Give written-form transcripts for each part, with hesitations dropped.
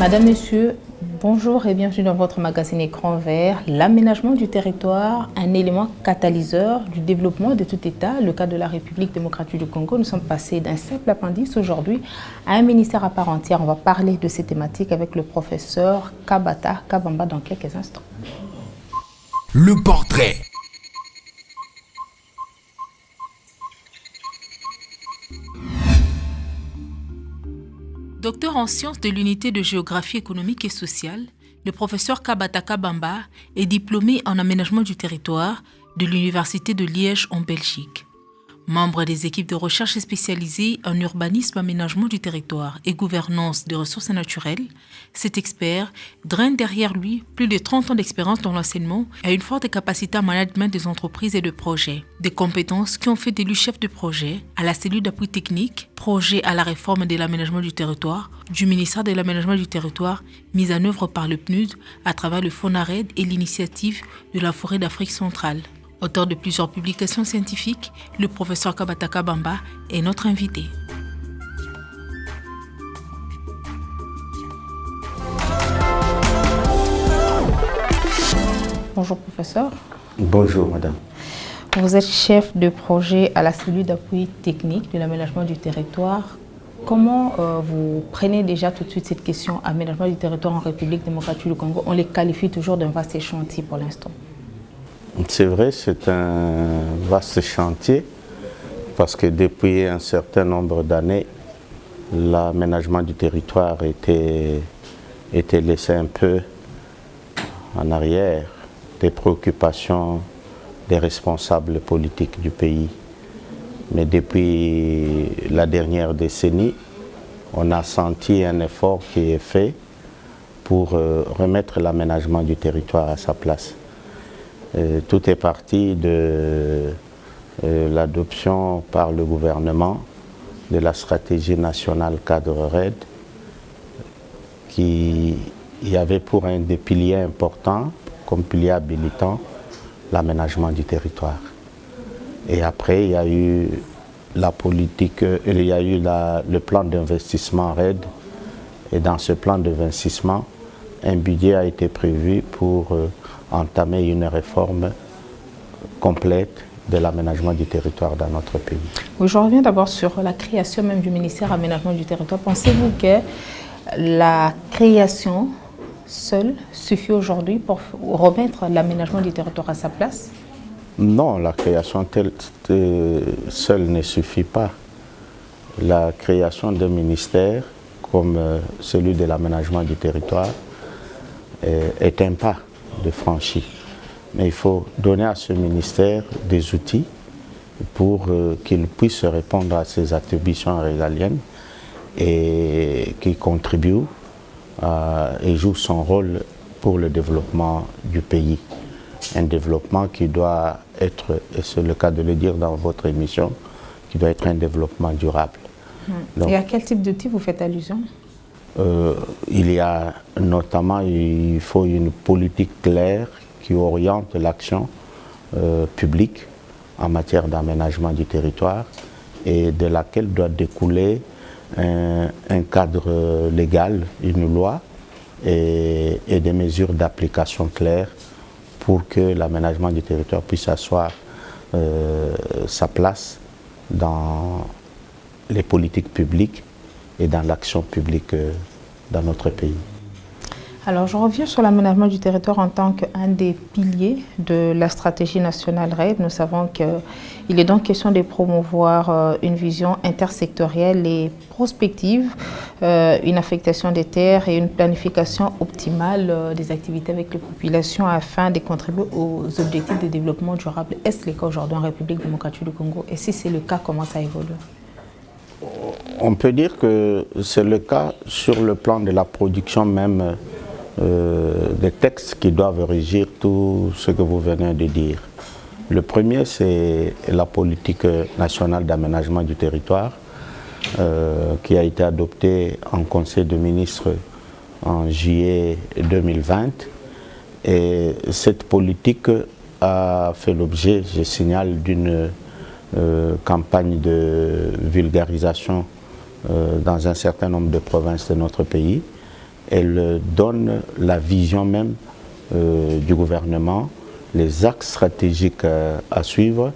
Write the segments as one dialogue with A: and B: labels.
A: Madame, Monsieur, bonjour et bienvenue dans votre magazine Écran Vert. L'aménagement du territoire, un élément catalyseur du développement de tout État. Le cas de la République démocratique du Congo, nous sommes passés d'un simple appendice aujourd'hui à un ministère à part entière. On va parler de ces thématiques avec le professeur Kabata Kabamba dans quelques instants.
B: Le portrait.
C: Docteur en sciences de l'unité de géographie économique et sociale, le professeur Kabata Kabamba est diplômé en aménagement du territoire de l'Université de Liège en Belgique. Membre des équipes de recherche spécialisées en urbanisme, aménagement du territoire et gouvernance des ressources naturelles, cet expert draine derrière lui plus de 30 ans d'expérience dans l'enseignement et a une forte capacité en management des entreprises et de projets. Des compétences qui ont fait de lui chef de projet à la cellule d'appui technique, projet à la réforme de l'aménagement du territoire, du ministère de l'aménagement du territoire, mise en œuvre par le PNUD à travers le FONARED et l'initiative de la forêt d'Afrique centrale. Auteur de plusieurs publications scientifiques, le professeur Kabata Kabamba est notre invité.
A: Bonjour professeur.
D: Bonjour madame.
A: Vous êtes chef de projet à la cellule d'appui technique de l'aménagement du territoire. Comment vous prenez déjà tout de suite cette question aménagement du territoire en République démocratique du Congo? On les qualifie toujours d'un vaste chantier pour l'instant.
D: C'est vrai, c'est un vaste chantier parce que depuis un certain nombre d'années, l'aménagement du territoire était laissé un peu en arrière des préoccupations des responsables politiques du pays. Mais depuis la dernière décennie, on a senti un effort qui est fait pour remettre l'aménagement du territoire à sa place. Tout est parti de l'adoption par le gouvernement de la stratégie nationale cadre RED qui y avait pour un des piliers importants, comme pilier habilitant, l'aménagement du territoire. Et après, il y a eu la politique, il y a eu le plan d'investissement RED. Et dans ce plan d'investissement, un budget a été prévu pour entamer une réforme complète de l'aménagement du territoire dans notre pays.
A: Oui, je reviens d'abord sur la création même du ministère aménagement du territoire. Pensez-vous que la création seule suffit aujourd'hui pour remettre l'aménagement du territoire à sa place?
D: Non, la création seule ne suffit pas. La création d'un ministère comme celui de l'aménagement du territoire est un pas de franchi. Mais il faut donner à ce ministère des outils pour qu'il puisse répondre à ses attributions régaliennes et qu'il contribue et joue son rôle pour le développement du pays. Un développement qui doit être, et c'est le cas de le dire dans votre émission, qui doit être un développement durable.
A: Donc, et à quel type d'outils vous faites allusion?
D: Il y a notamment, il faut une politique claire qui oriente l'action publique en matière d'aménagement du territoire et de laquelle doit découler un cadre légal, une loi et des mesures d'application claires pour que l'aménagement du territoire puisse asseoir sa place dans les politiques publiques et dans l'action publique dans notre pays.
A: Alors, je reviens sur l'aménagement du territoire en tant qu'un des piliers de la stratégie nationale RED. Nous savons qu'il est donc question de promouvoir une vision intersectorielle et prospective, une affectation des terres et une planification optimale des activités avec les populations afin de contribuer aux objectifs de développement durable. Est-ce le cas aujourd'hui en République démocratique du Congo? Et si c'est le cas, comment ça évolue?
D: On peut dire que c'est le cas sur le plan de la production même des textes qui doivent régir tout ce que vous venez de dire. Le premier, c'est la politique nationale d'aménagement du territoire qui a été adoptée en Conseil des ministres en juillet 2020. Et cette politique a fait l'objet, je signale, d'une campagne de vulgarisation dans un certain nombre de provinces de notre pays. elle donne la vision même du gouvernement, les axes stratégiques à suivre,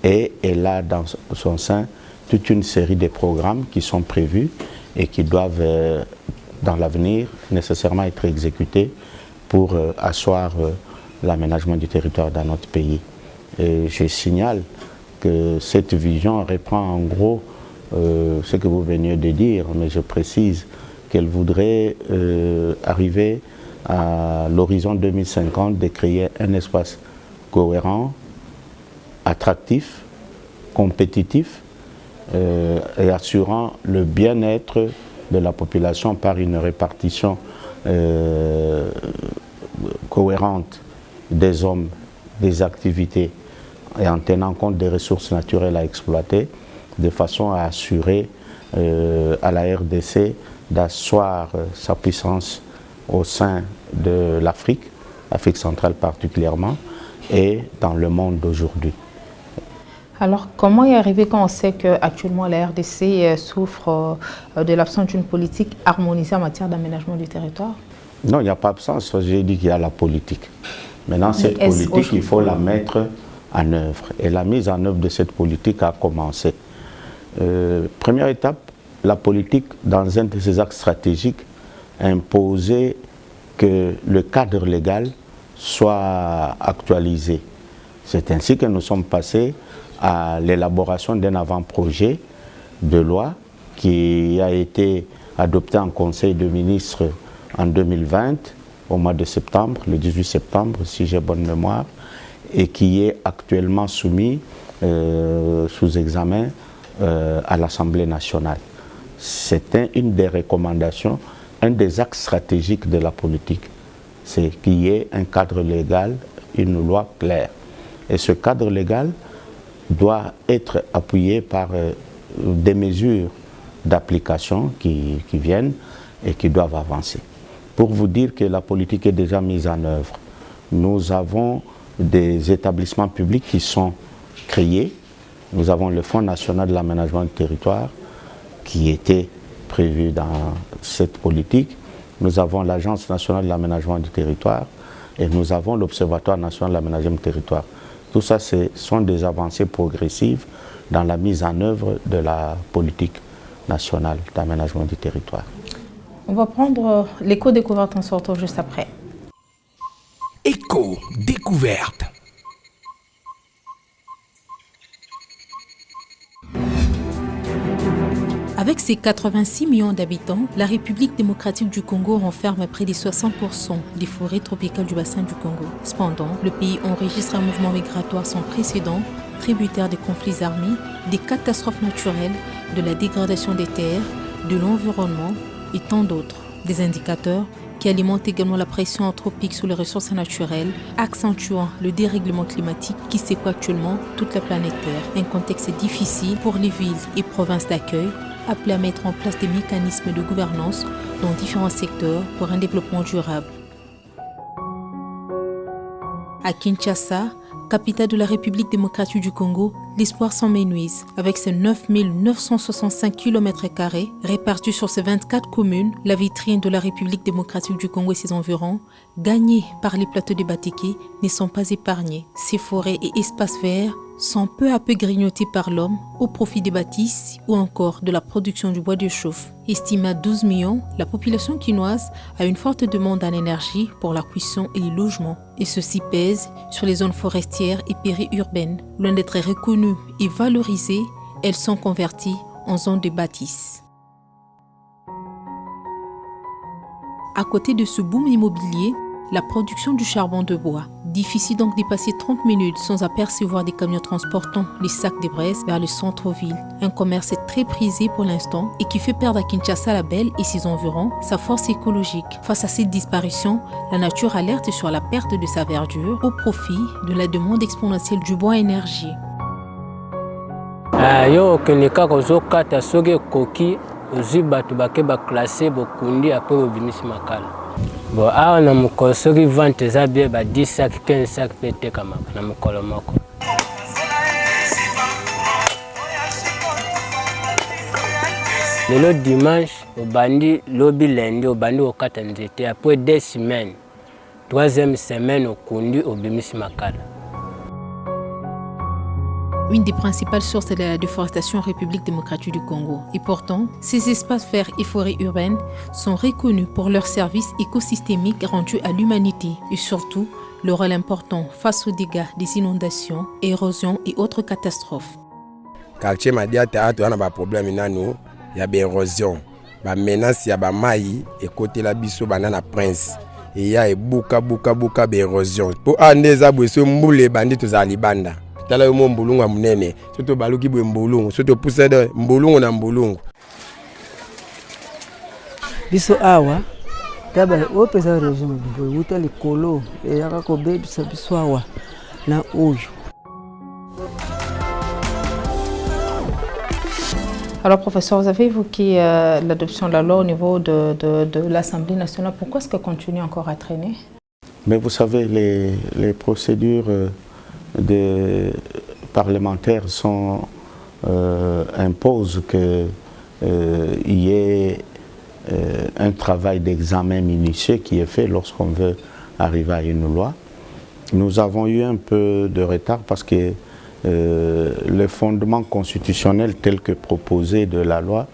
D: et elle a dans son sein toute une série de programmes qui sont prévus et qui doivent dans l'avenir nécessairement être exécutés pour asseoir l'aménagement du territoire dans notre pays. Et je signale que cette vision reprend en gros ce que vous veniez de dire, mais je précise qu'elle voudrait arriver à l'horizon 2050 de créer un espace cohérent, attractif, compétitif et assurant le bien-être de la population par une répartition cohérente des hommes, des activités et en tenant compte des ressources naturelles à exploiter, de façon à assurer à la RDC d'asseoir sa puissance au sein de l'Afrique, l'Afrique centrale particulièrement, et dans le monde d'aujourd'hui.
A: Alors, comment y arriver quand on sait qu'actuellement la RDC souffre de l'absence d'une politique harmonisée en matière d'aménagement du territoire?
D: Non, il n'y a pas d'absence, j'ai dit qu'il y a la politique. Maintenant, cette politique, il faut la mettre en œuvre. Et la mise en œuvre de cette politique a commencé. Première étape, la politique, dans un de ses axes stratégiques, a imposé que le cadre légal soit actualisé. C'est ainsi que nous sommes passés à l'élaboration d'un avant-projet de loi qui a été adopté en Conseil de ministres en 2020, au mois de septembre, le 18 septembre, si j'ai bonne mémoire, et qui est actuellement soumis sous examen à l'Assemblée nationale. C'est une des recommandations, un des axes stratégiques de la politique, c'est qu'il y ait un cadre légal, une loi claire. Et ce cadre légal doit être appuyé par des mesures d'application qui viennent et qui doivent avancer. Pour vous dire que la politique est déjà mise en œuvre, nous avons des établissements publics qui sont créés. Nous avons le Fonds national de l'aménagement du territoire qui était prévu dans cette politique. Nous avons l'Agence nationale de l'aménagement du territoire et nous avons l'Observatoire national de l'aménagement du territoire. Tout ça, ce sont des avancées progressives dans la mise en œuvre de la politique nationale d'aménagement du territoire.
A: On va prendre l'éco-découverte en sortant juste après.
B: Éco-découverte.
C: Avec ses 86 millions d'habitants, la République démocratique du Congo renferme près de 60% des forêts tropicales du bassin du Congo. Cependant, le pays enregistre un mouvement migratoire sans précédent, tributaire des conflits armés, des catastrophes naturelles, de la dégradation des terres, de l'environnement et tant d'autres. Des indicateurs qui alimentent également la pression anthropique sur les ressources naturelles, accentuant le dérèglement climatique qui secoue actuellement toute la planète Terre. Un contexte difficile pour les villes et provinces d'accueil, appelées à mettre en place des mécanismes de gouvernance dans différents secteurs pour un développement durable. À Kinshasa, capitale de la République démocratique du Congo, l'espoir s'en ménuise. Avec ses 9 965 km² répartis sur ses 24 communes, la vitrine de la République démocratique du Congo et ses environs, gagnée par les plateaux de Bateke, ne sont pas épargnés. Ses forêts et espaces verts sont peu à peu grignotés par l'homme au profit des bâtisses ou encore de la production du bois de chauffe. Estimée à 12 millions, la population quinoise a une forte demande en énergie pour la cuisson et les logements. Et ceci pèse sur les zones forestières et périurbaines. Loin d'être reconnues et valorisées, elles sont converties en zones de bâtisses. À côté de ce boom immobilier, la production du charbon de bois. Difficile donc d'y passer 30 minutes sans apercevoir des camions transportant les sacs de braise vers le centre-ville. Un commerce très prisé pour l'instant et qui fait perdre à Kinshasa la Belle et ses environs sa force écologique. Face à cette disparition, la nature alerte sur la perte de sa verdure au profit de la demande exponentielle du bois énergie.
E: Yo kenika kozokata soge koki ozi batu bake ba classer bokundi après obimisi makala. Bon, awa na mukolo soki vente eza bien ba 10 sacs 15 sacs pe tekamaka na mukolo moko. Lelo dimanche au bandi lobby lundi, au bandi au 4 nzete. Après 2 semaines, 3e semaine, au conduit au Bimis Makala.
C: Une des principales sources de la déforestation en République démocratique du Congo. Et pourtant, ces espaces verts et forêts urbaines sont reconnus pour leurs services écosystémiques rendus à l'humanité et surtout leur rôle important face aux dégâts des inondations, érosions et autres catastrophes.
F: Quartier Madiata a un problème, il y a des érosions, des menaces, il y a des mailles et côté la biso banana prince. Il y a beaucoup d'érosions. Pour un des aboués, ce moule bandit aux alibanda. Tala yo mbulungu munene soto baluki bwe mbulungu soto pusada mbulungu na mbulungu
G: biso awa taba opesa région boy wuta likolo e yaka ko bebisa biso awa na oyo.
A: Alors, professeur, vous avez évoqué l'adoption de la loi au niveau de l'Assemblée nationale. Pourquoi est-ce qu'elle continue encore à traîner?
D: Mais vous savez, les procédures des parlementaires imposent qu'il y ait un travail d'examen minutieux qui est fait lorsqu'on veut arriver à une loi. Nous avons eu un peu de retard parce que le fondement constitutionnel tel que proposé de la loi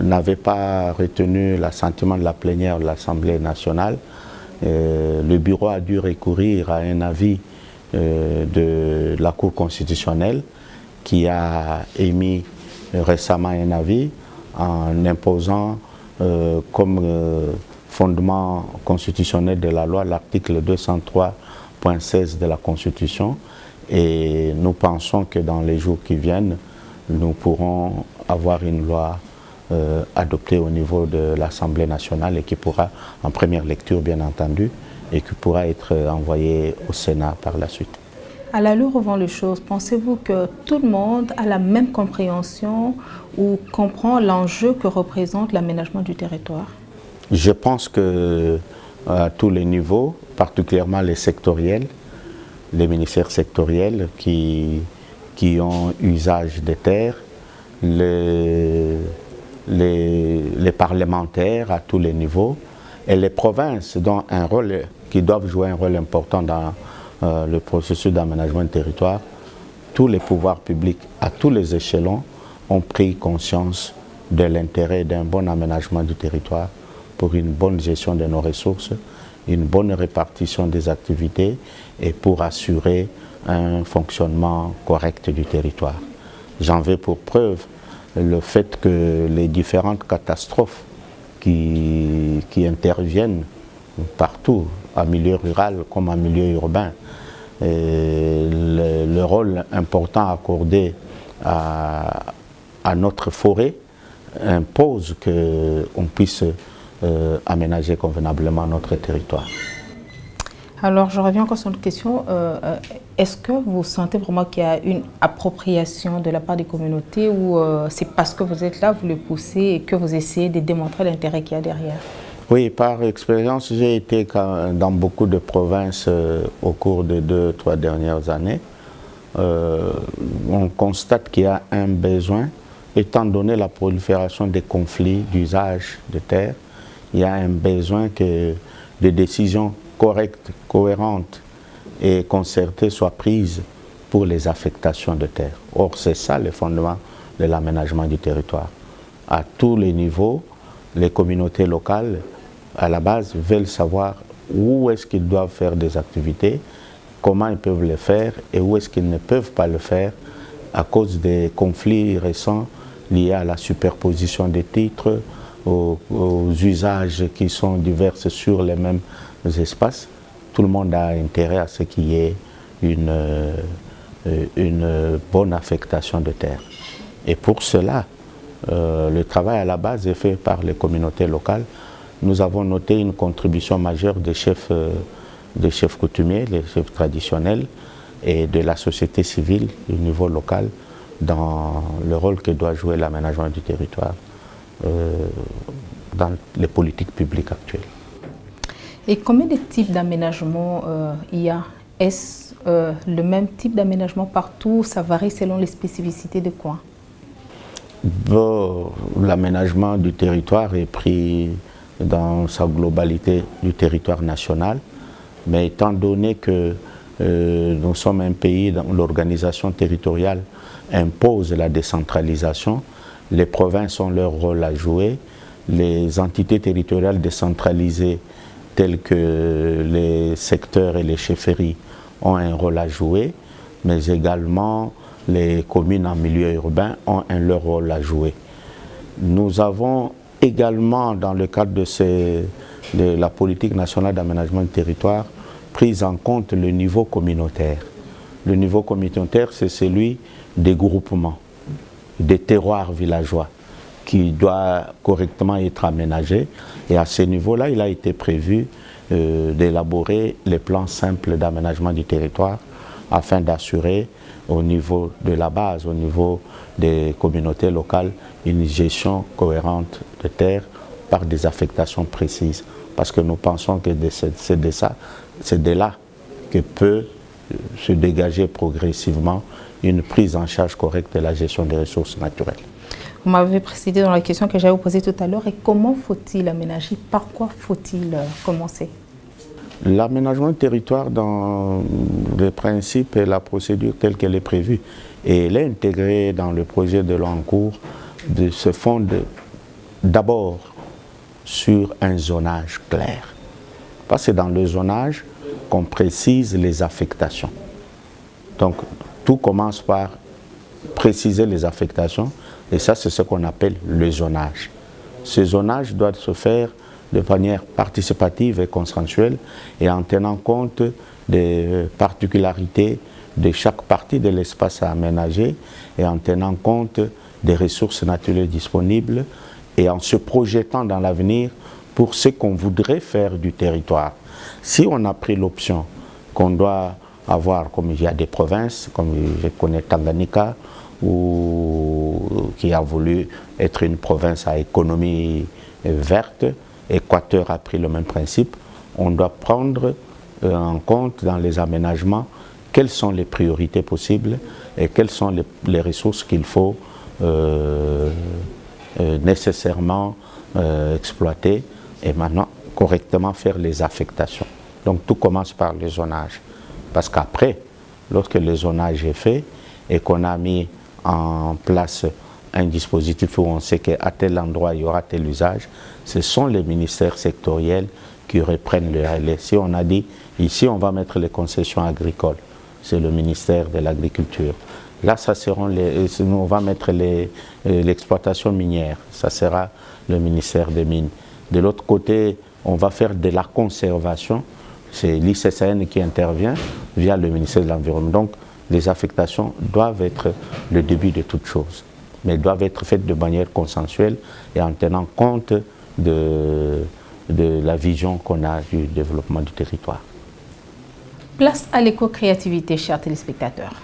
D: n'avait pas retenu l'assentiment de la plénière de l'Assemblée nationale. Le bureau a dû recourir à un avis de la Cour constitutionnelle qui a émis récemment un avis en imposant comme fondement constitutionnel de la loi l'article 203.16 de la Constitution, et nous pensons que dans les jours qui viennent, nous pourrons avoir une loi adoptée au niveau de l'Assemblée nationale et qui pourra, en première lecture bien entendu, et qui pourra être envoyée au Sénat par la suite.
A: À la lueur avant les choses, pensez-vous que tout le monde a la même compréhension ou comprend l'enjeu que représente l'aménagement du territoire?
D: Je pense que à tous les niveaux, particulièrement les sectoriels, les ministères sectoriels qui ont usage des terres, les parlementaires à tous les niveaux et les provinces qui doivent jouer un rôle important dans le processus d'aménagement du territoire. Tous les pouvoirs publics à tous les échelons ont pris conscience de l'intérêt d'un bon aménagement du territoire pour une bonne gestion de nos ressources, une bonne répartition des activités et pour assurer un fonctionnement correct du territoire. J'en veux pour preuve le fait que les différentes catastrophes qui interviennent partout, en milieu rural comme en milieu urbain, le rôle important accordé à notre forêt impose qu'on puisse aménager convenablement notre territoire.
A: Alors, je reviens encore sur une question. Est-ce que vous sentez vraiment qu'il y a une appropriation de la part des communautés ou c'est parce que vous êtes là, vous le poussez et que vous essayez de démontrer l'intérêt qu'il y a derrière?
D: Oui, par expérience, j'ai été dans beaucoup de provinces au cours des 2-3 dernières années. On constate qu'il y a un besoin, étant donné la prolifération des conflits d'usage de terre, il y a un besoin que des décisions correctes, cohérentes et concertées soient prises pour les affectations de terre. Or, c'est ça le fondement de l'aménagement du territoire. À tous les niveaux, les communautés locales, à la base, veulent savoir où est-ce qu'ils doivent faire des activités, comment ils peuvent le faire et où est-ce qu'ils ne peuvent pas le faire à cause des conflits récents liés à la superposition des titres, aux usages qui sont divers sur les mêmes espaces. Tout le monde a intérêt à ce qu'il y ait une bonne affectation de terre. Et pour cela, le travail à la base est fait par les communautés locales. Nous avons noté une contribution majeure des chefs coutumiers, les chefs traditionnels et de la société civile au niveau local dans le rôle que doit jouer l'aménagement du territoire dans les politiques publiques actuelles.
A: Et combien de types d'aménagement il y a? Est-ce le même type d'aménagement partout? Ça varie selon les spécificités de quoi?
D: Bon, l'aménagement du territoire est pris dans sa globalité du territoire national, mais étant donné que nous sommes un pays dont l'organisation territoriale impose la décentralisation, les provinces ont leur rôle à jouer, les entités territoriales décentralisées telles que les secteurs et les chefferies ont un rôle à jouer, mais également les communes en milieu urbain ont leur rôle à jouer. Nous avons également, dans le cadre de la politique nationale d'aménagement du territoire, pris en compte le niveau communautaire. Le niveau communautaire, c'est celui des groupements, des terroirs villageois, qui doit correctement être aménagé. Et à ce niveau-là, il a été prévu d'élaborer les plans simples d'aménagement du territoire afin d'assurer au niveau de la base, au niveau des communautés locales, une gestion cohérente de terre par des affectations précises. Parce que nous pensons que c'est de là que peut se dégager progressivement une prise en charge correcte de la gestion des ressources naturelles.
A: Vous m'avez précisé dans la question que j'avais posée tout à l'heure, et comment faut-il aménager? Par quoi faut-il commencer?
D: L'aménagement du territoire dans les principes et la procédure telle qu'elle est prévue, et elle est intégrée dans le projet de loi en cours, se fonde d'abord sur un zonage clair. Parce que c'est dans le zonage qu'on précise les affectations. Donc tout commence par préciser les affectations, et ça c'est ce qu'on appelle le zonage. Ce zonage doit se faire de manière participative et consensuelle et en tenant compte des particularités de chaque partie de l'espace à aménager et en tenant compte des ressources naturelles disponibles et en se projetant dans l'avenir pour ce qu'on voudrait faire du territoire. Si on a pris l'option qu'on doit avoir, comme il y a des provinces, comme je connais Tanganyika, qui a voulu être une province à économie verte, Équateur a pris le même principe, on doit prendre en compte dans les aménagements quelles sont les priorités possibles et quelles sont les ressources qu'il faut nécessairement exploiter et maintenant correctement faire les affectations. Donc tout commence par le zonage. Parce qu'après, lorsque le zonage est fait et qu'on a mis en place un dispositif où on sait qu'à tel endroit il y aura tel usage, ce sont les ministères sectoriels qui reprennent le relais. Si on a dit, ici on va mettre les concessions agricoles, c'est le ministère de l'Agriculture. Là, ça seront on va mettre l'exploitation minière, ça sera le ministère des Mines. De l'autre côté, on va faire de la conservation, c'est l'ICCN qui intervient via le ministère de l'Environnement. Donc, les affectations doivent être le début de toute chose, mais doivent être faites de manière consensuelle et en tenant compte de la vision qu'on a du développement du territoire.
A: Place à l'éco-créativité, chers téléspectateurs.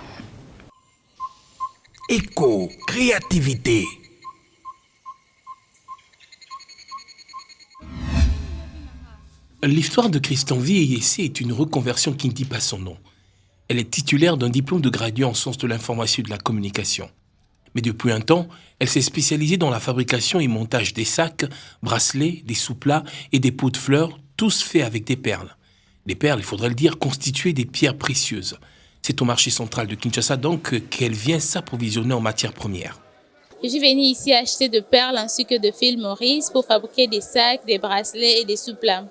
B: Éco-créativité.
H: L'histoire de Christian-Vie Eyessé est une reconversion qui ne dit pas son nom. Elle est titulaire d'un diplôme de gradué en sciences de l'information et de la communication. Mais depuis un temps, elle s'est spécialisée dans la fabrication et montage des sacs, bracelets, des sous-plats et des pots de fleurs, tous faits avec des perles. Des perles, il faudrait le dire, constituées des pierres précieuses. C'est au marché central de Kinshasa donc qu'elle vient s'approvisionner en matières premières.
I: Je suis venue ici acheter de perles ainsi que de fil Maurice pour fabriquer des sacs, des bracelets et des sous-plats.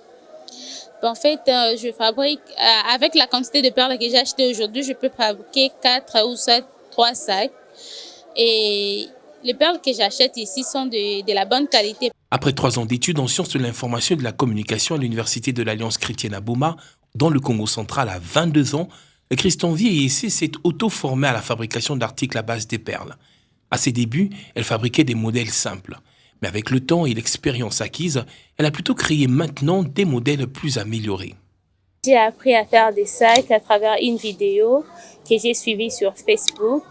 I: En fait, je fabrique, avec la quantité de perles que j'ai achetées aujourd'hui, je peux fabriquer 4 ou 3 sacs. Et les perles que j'achète ici sont de la bonne qualité.
H: Après 3 ans d'études en sciences de l'information et de la communication à l'Université de l'Alliance chrétienne à Boma, dans le Congo central à 22 ans, Christian-Vie Eyessé s'est auto-formée à la fabrication d'articles à base des perles. À ses débuts, elle fabriquait des modèles simples. Mais avec le temps et l'expérience acquise, elle a plutôt créé maintenant des modèles plus améliorés.
I: J'ai appris à faire des sacs à travers une vidéo que j'ai suivie sur Facebook.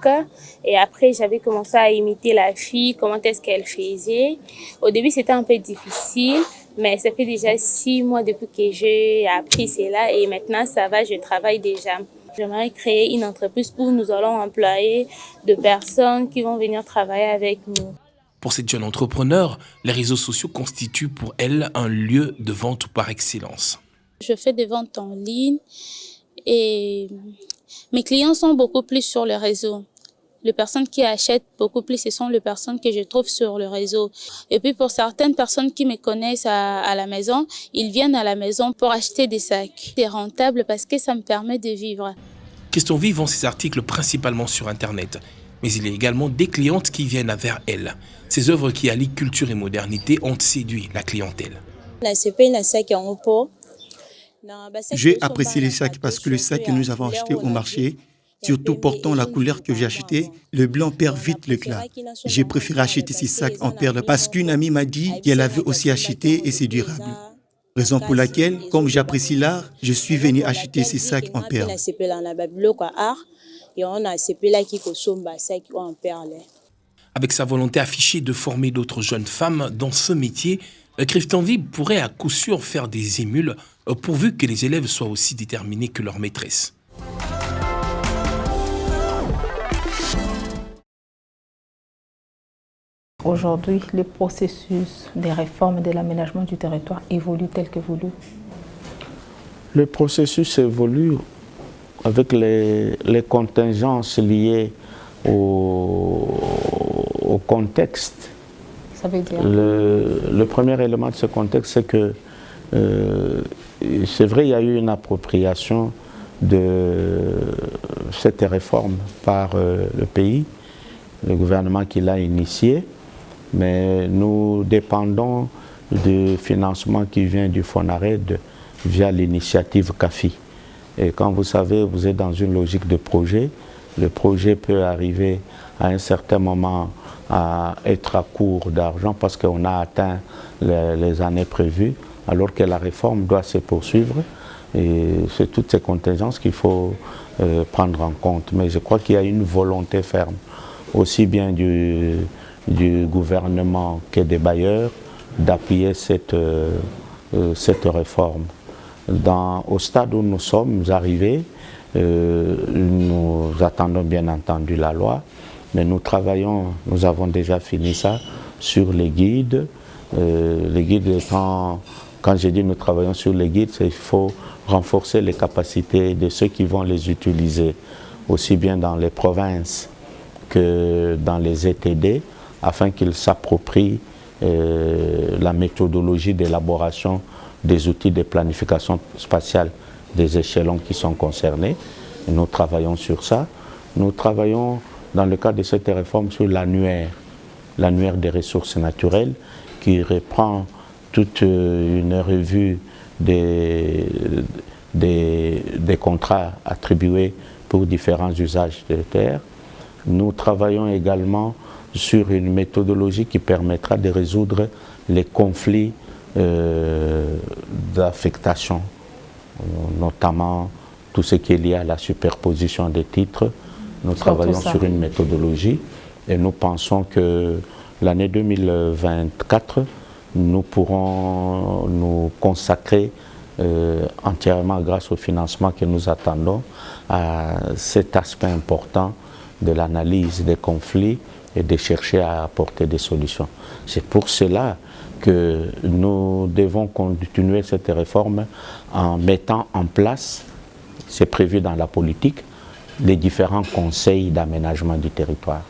I: Et après, j'avais commencé à imiter la fille, comment est-ce qu'elle faisait. Au début, c'était un peu difficile, mais ça fait déjà 6 mois depuis que j'ai appris cela. Et maintenant, ça va, je travaille déjà. J'aimerais créer une entreprise où nous allons employer de personnes qui vont venir travailler avec nous.
H: Pour cette jeune entrepreneur, les réseaux sociaux constituent pour elle un lieu de vente par excellence.
I: Je fais des ventes en ligne et mes clients sont beaucoup plus sur le réseau. Les personnes qui achètent beaucoup plus, ce sont les personnes que je trouve sur le réseau. Et puis pour certaines personnes qui me connaissent à la maison, ils viennent à la maison pour acheter des sacs. C'est rentable parce que ça me permet de vivre.
H: Question Vie vend ses articles principalement sur Internet. Mais il y a également des clientes qui viennent vers elle. Ces œuvres qui allient culture et modernité ont séduit la clientèle.
J: J'ai apprécié les sacs parce que le sac que nous avons acheté au marché, surtout portant la couleur que j'ai achetée, le blanc perd vite l'éclat. J'ai préféré acheter ces sacs en perles parce qu'une amie m'a dit qu'elle avait aussi acheté et c'est durable. Raison pour laquelle, comme j'apprécie l'art, je suis venu acheter ces sacs en perles.
H: Avec sa volonté affichée de former d'autres jeunes femmes dans ce métier, Question Vie pourrait à coup sûr faire des émules pourvu que les élèves soient aussi déterminés que leurs maîtresses.
A: Aujourd'hui, le processus des réformes de l'aménagement du territoire évolue tel que voulu.
D: Le processus évolue avec les contingences liées au contexte.
A: Ça veut dire?
D: Le premier élément de ce contexte, c'est que c'est vrai, il y a eu une appropriation de cette réforme par le pays, le gouvernement qui l'a initiée, mais nous dépendons du financement qui vient du FONARED via l'initiative CAFI. Et quand vous savez, vous êtes dans une logique de projet, le projet peut arriver à un certain moment à être à court d'argent parce qu'on a atteint les années prévues, alors que la réforme doit se poursuivre. Et c'est toutes ces contingences qu'il faut prendre en compte. Mais je crois qu'il y a une volonté ferme, aussi bien du gouvernement que des bailleurs, d'appuyer cette réforme. Au stade où nous sommes arrivés, nous attendons bien entendu la loi, mais nous avons déjà fini ça sur les guides. Les guides étant, quand je dis nous travaillons sur les guides, c'est qu'il faut renforcer les capacités de ceux qui vont les utiliser, aussi bien dans les provinces que dans les ETD, afin qu'ils s'approprient la méthodologie d'élaboration des outils de planification spatiale des échelons qui sont concernés. Et nous travaillons sur ça. Nous travaillons dans le cadre de cette réforme sur l'annuaire des ressources naturelles, qui reprend toute une revue des contrats attribués pour différents usages de terre. Nous travaillons également sur une méthodologie qui permettra de résoudre les conflits d'affectation, notamment tout ce qui est lié à la superposition des titres. Nous travaillons sur une méthodologie et nous pensons que l'année 2024, nous pourrons nous consacrer entièrement grâce au financement que nous attendons à cet aspect important de l'analyse des conflits et de chercher à apporter des solutions. C'est pour cela que nous devons continuer cette réforme en mettant en place, c'est prévu dans la politique, les différents conseils d'aménagement du territoire.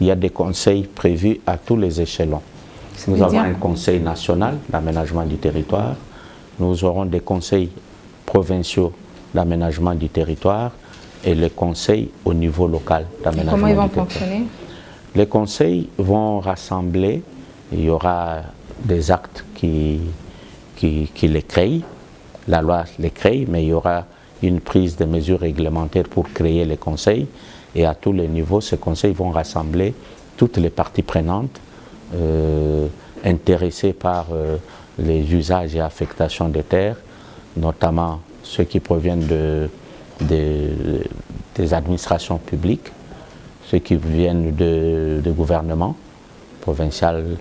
D: Il y a des conseils prévus à tous les échelons. Nous avons un conseil national d'aménagement du territoire, nous aurons des conseils provinciaux d'aménagement du territoire et les conseils au niveau local d'aménagement du territoire. Comment ils vont fonctionner? Les conseils vont rassembler, il y aura des actes qui les créent, la loi les crée, mais il y aura une prise de mesures réglementaires pour créer les conseils, et à tous les niveaux, ces conseils vont rassembler toutes les parties prenantes intéressées par les usages et affectations des terres, notamment ceux qui proviennent des administrations publiques, ceux qui viennent de gouvernements provincial,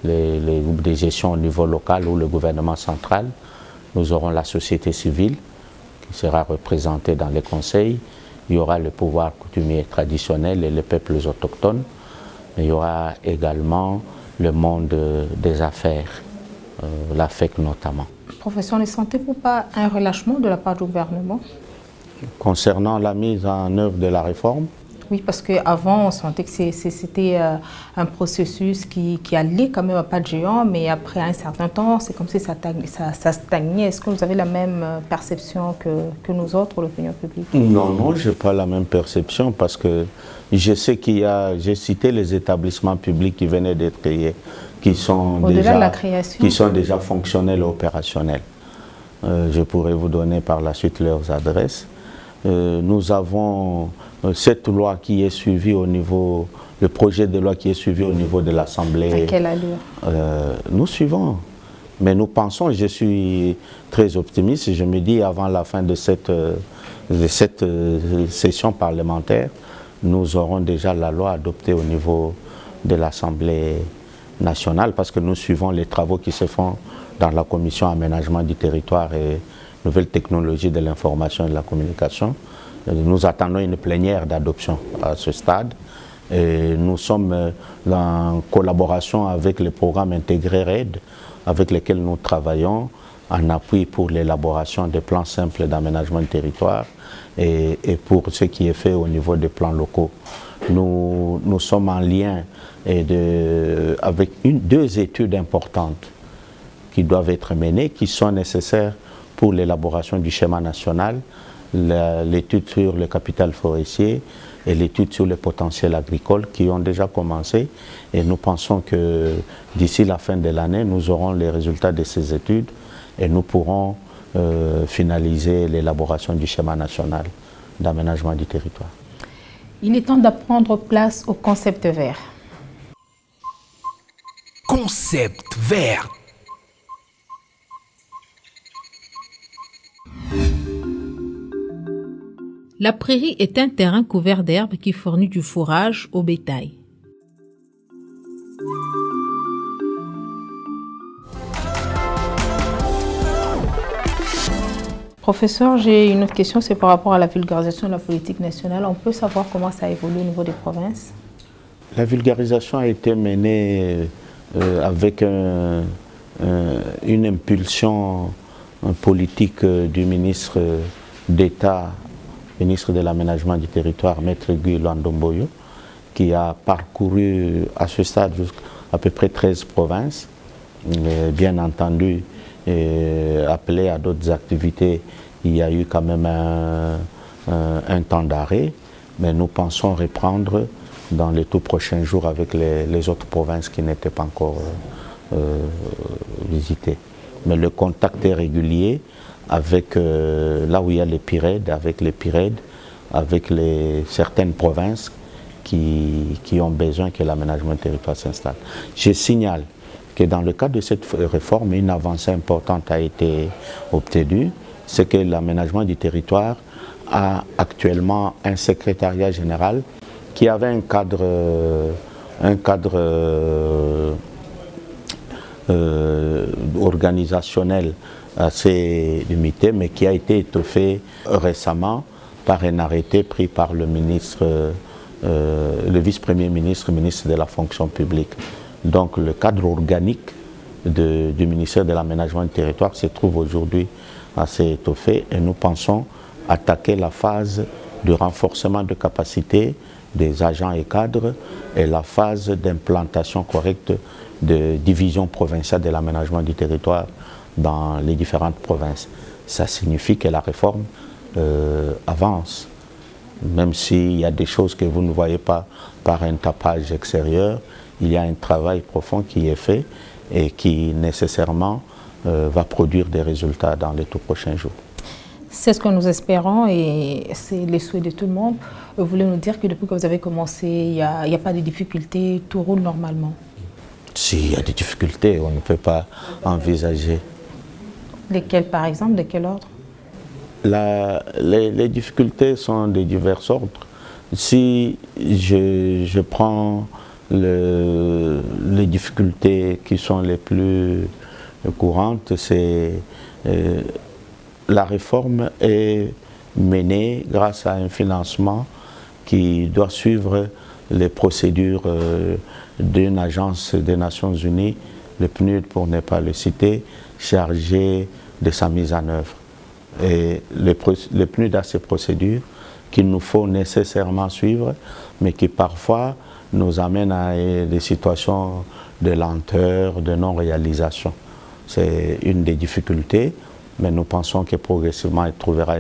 D: les groupes de gestion au niveau local ou le gouvernement central. Nous aurons la société civile qui sera représentée dans les conseils. Il y aura le pouvoir coutumier traditionnel et les peuples autochtones. mais il y aura également le monde des affaires, la FEC notamment.
A: Professeur, ne sentez-vous pas un relâchement de la part du gouvernement?
D: Concernant la mise en œuvre de la réforme?
A: Oui, parce qu'avant, on sentait que c'était un processus qui allait quand même à pas de géant, mais après un certain temps, c'est comme si ça stagnait. Est-ce que vous avez la même perception que nous autres, l'opinion publique?
D: Non, je n'ai pas la même perception parce que je sais j'ai cité les établissements publics qui venaient d'être créés, qui sont déjà fonctionnels et opérationnels. Je pourrais vous donner par la suite leurs adresses. Nous avons cette loi qui est suivie au niveau, le projet de loi qui est suivi au niveau de l'Assemblée.
A: À quelle allure?
D: Nous suivons. Mais nous pensons, je suis très optimiste, je me dis avant la fin de cette session parlementaire, nous aurons déjà la loi adoptée au niveau de l'Assemblée nationale parce que nous suivons les travaux qui se font dans la commission aménagement du territoire et nouvelles technologies de l'information et de la communication. Nous attendons une plénière d'adoption à ce stade. Et nous sommes en collaboration avec le programme intégré RAID avec lesquels nous travaillons en appui pour l'élaboration des plans simples d'aménagement du territoire et pour ce qui est fait au niveau des plans locaux. Nous sommes en lien avec deux études importantes qui doivent être menées, qui sont nécessaires pour l'élaboration du schéma national, l'étude sur le capital forestier et l'étude sur le potentiel agricole qui ont déjà commencé. Et nous pensons que d'ici la fin de l'année, nous aurons les résultats de ces études et nous pourrons finaliser l'élaboration du schéma national d'aménagement du territoire.
A: Il est temps de prendre place au concept vert.
B: Concept vert.
C: La prairie est un terrain couvert d'herbes qui fournit du fourrage au bétail.
A: Professeur, j'ai une autre question, c'est par rapport à la vulgarisation de la politique nationale. On peut savoir comment ça évolue au niveau des provinces?
D: La vulgarisation a été menée avec une impulsion politique du ministre d'État, ministre de l'Aménagement du Territoire, Maître Guy Landomboyo, qui a parcouru à ce stade à peu près 13 provinces, bien entendu, appelé à d'autres activités. Il y a eu quand même un temps d'arrêt, mais nous pensons reprendre dans les tout prochains jours avec les autres provinces qui n'étaient pas encore visitées. Mais le contact est régulier avec là où il y a les PIRED, avec certaines provinces qui ont besoin que l'aménagement du territoire s'installe. Je signale que dans le cadre de cette réforme, une avancée importante a été obtenue, c'est que l'aménagement du territoire a actuellement un secrétariat général qui avait un cadre organisationnel assez limité, mais qui a été étoffé récemment par un arrêté pris par le vice-premier ministre, ministre de la fonction publique. Donc le cadre organique du ministère de l'Aménagement du Territoire se trouve aujourd'hui assez étoffé et nous pensons attaquer la phase de renforcement de capacité des agents et cadres et la phase d'implantation correcte de division provinciale de l'aménagement du territoire dans les différentes provinces. Ça signifie que la réforme avance, même s'il y a des choses que vous ne voyez pas par un tapage extérieur, il y a un travail profond qui est fait et qui nécessairement va produire des résultats dans les tout prochains jours.
A: C'est ce que nous espérons et c'est les souhaits de tout le monde. Vous voulez nous dire que depuis que vous avez commencé, il n'y a pas de difficultés, tout roule normalement?
D: S'il y a des difficultés, on ne peut pas envisager.
A: Lesquelles par exemple? De quel ordre?
D: Les difficultés sont de divers ordres. Si je prends les difficultés qui sont les plus courantes, c'est la réforme est menée grâce à un financement qui doit suivre les procédures d'une agence des Nations Unies, le PNUD pour ne pas le citer, chargé de sa mise en œuvre. Et le PNUD a ces procédures qu'il nous faut nécessairement suivre, mais qui parfois nous amènent à des situations de lenteur, de non-réalisation. C'est une des difficultés, mais nous pensons que progressivement il trouvera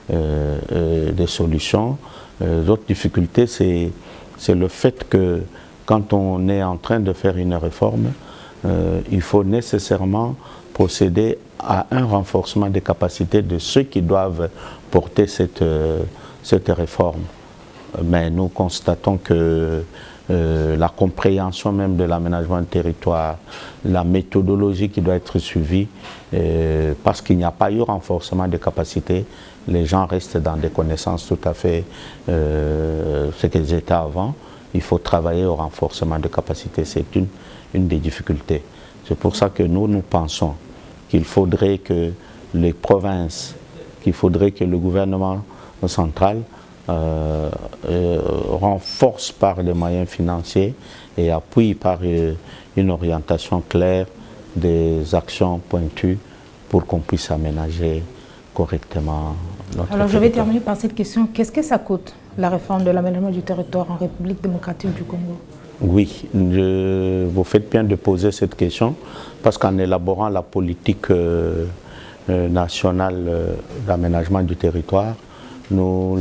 D: des solutions. L'autre difficulté, c'est le fait que quand on est en train de faire une réforme, il faut nécessairement procéder à un renforcement des capacités de ceux qui doivent porter cette réforme. Mais nous constatons que la compréhension même de l'aménagement du territoire, la méthodologie qui doit être suivie, parce qu'il n'y a pas eu renforcement des capacités, les gens restent dans des connaissances tout à fait ce qu'ils étaient avant. Il faut travailler au renforcement de capacités, c'est une des difficultés. C'est pour ça que nous pensons qu'il faudrait que les provinces, qu'il faudrait que le gouvernement central renforce par les moyens financiers et appuie par une orientation claire des actions pointues pour qu'on puisse aménager correctement notre
A: Alors je vais
D: territoire.
A: terminer par cette question. Qu'est-ce que ça coûte, la réforme de l'aménagement du territoire en République démocratique du Congo?
D: Oui, vous faites bien de poser cette question parce qu'en élaborant la politique nationale d'aménagement du territoire, nous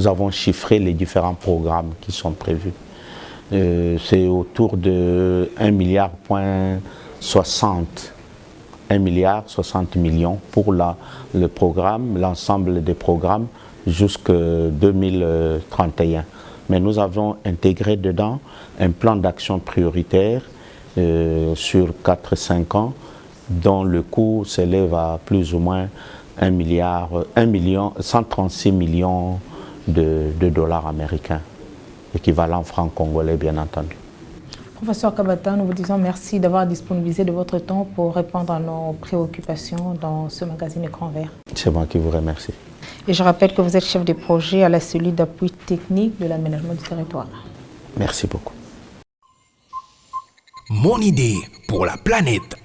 D: avons chiffré les différents programmes qui sont prévus. C'est autour de 1,60 milliard pour le programme, l'ensemble des programmes jusqu'en 2031. Mais nous avons intégré dedans un plan d'action prioritaire sur 4-5 ans dont le coût s'élève à plus ou moins 136 millions de dollars américains, équivalent franc congolais bien entendu.
A: Professeur Kabata, nous vous disons merci d'avoir disponibilisé de votre temps pour répondre à nos préoccupations dans ce magazine Écran Vert.
D: C'est moi qui vous remercie.
A: Et je rappelle que vous êtes chef de projet à la cellule d'appui technique de l'aménagement du territoire.
D: Merci beaucoup.
B: Mon idée pour la planète.